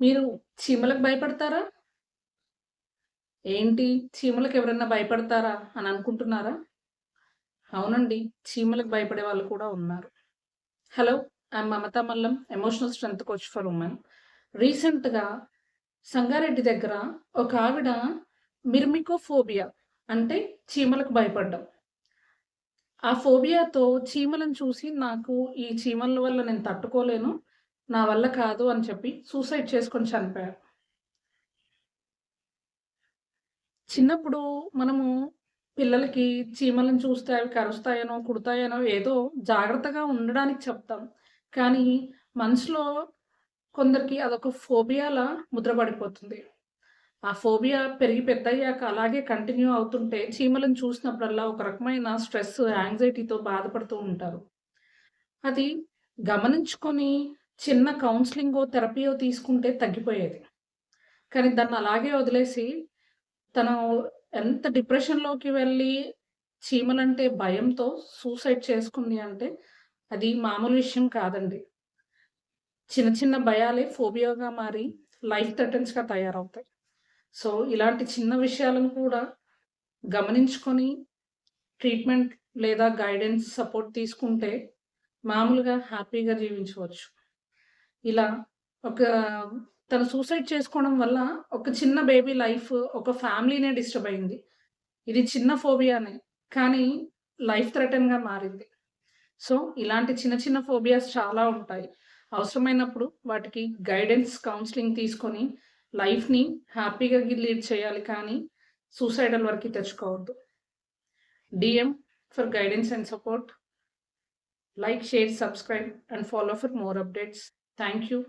మీరు చీమలకు భయపడతారా? ఏంటి చీమలకు ఎవరైనా భయపడతారా అని అనుకుంటున్నారా? అవునండి. చీమలకు భయపడే వాళ్ళు కూడా ఉన్నారు. Hello! I'm Mamata Mallam, emotional strength coach for women. రీసెంట్‌గా సంగారెడ్డి దగ్గర ఒక ఆవిడ మిర్మికోఫోబియా అంటే చీమలకు భయపడ్డం. ఆ ఫోబియాతో చీమలను చూసి నాకు ఈ చీమల వల్ల నేను తట్టుకోలేను. నా వల్ల కాదు అని చెప్పి సూసైడ్ చేసుకొని చనిపోయారు. చిన్నప్పుడు మనము పిల్లలకి చీమలను చూస్తే అవి కరుస్తాయనో, కుడతాయనో ఏదో జాగ్రత్తగా ఉండడానికి చెప్తాం. కానీ మనసులో కొందరికి అదొక ఫోబియాలా ముద్రపడిపోతుంది. ఆ ఫోబియా పెరిగి పెద్దయ్యాక అలాగే కంటిన్యూ అవుతుంటే చీమలను చూసినప్పుడల్లా ఒక రకమైన స్ట్రెస్, యాంగ్జైటీతో బాధపడుతూ ఉంటారు. అది గమనించుకొని చిన్న కౌన్సెలింగో, థెరపీయో తీసుకుంటే తగ్గిపోయేది. కానీ దాన్ని అలాగే వదిలేసి తను ఎంత డిప్రెషన్‌లోకి వెళ్ళి చీమలంటే భయంతో సూసైడ్ చేసుకుంది అంటే, అది మామూలు విషయం కాదండి. చిన్న చిన్న భయాలే ఫోబియాగా మారి లైఫ్ థ్రెటన్స్‌గా తయారవుతాయి. సో, ఇలాంటి చిన్న విషయాలను కూడా గమనించుకొని ట్రీట్మెంట్ లేదా గైడెన్స్ సపోర్ట్ తీసుకుంటే మామూలుగా హ్యాపీగా జీవించవచ్చు. ఇలా ఒక తను సూసైడ్ చేసుకోవడం వల్ల ఒక చిన్న బేబీ లైఫ్, ఒక ఫ్యామిలీనే డిస్టర్బ్ అయింది. ఇది చిన్న ఫోబియానే. కానీ లైఫ్ థ్రెటన్‌గా మారింది. సో, ఇలాంటి చిన్న చిన్న ఫోబియాస్ చాలా ఉంటాయి. అవసరమైనప్పుడు వాటికి గైడెన్స్, కౌన్సెలింగ్ తీసుకొని లైఫ్‌ని హ్యాపీగా లీడ్ చేయాలి కానీ సూసైడల్ వరకి తెచ్చుకోవద్దు. DM for guidance and support. Like, share, subscribe and follow for more updates. Thank you.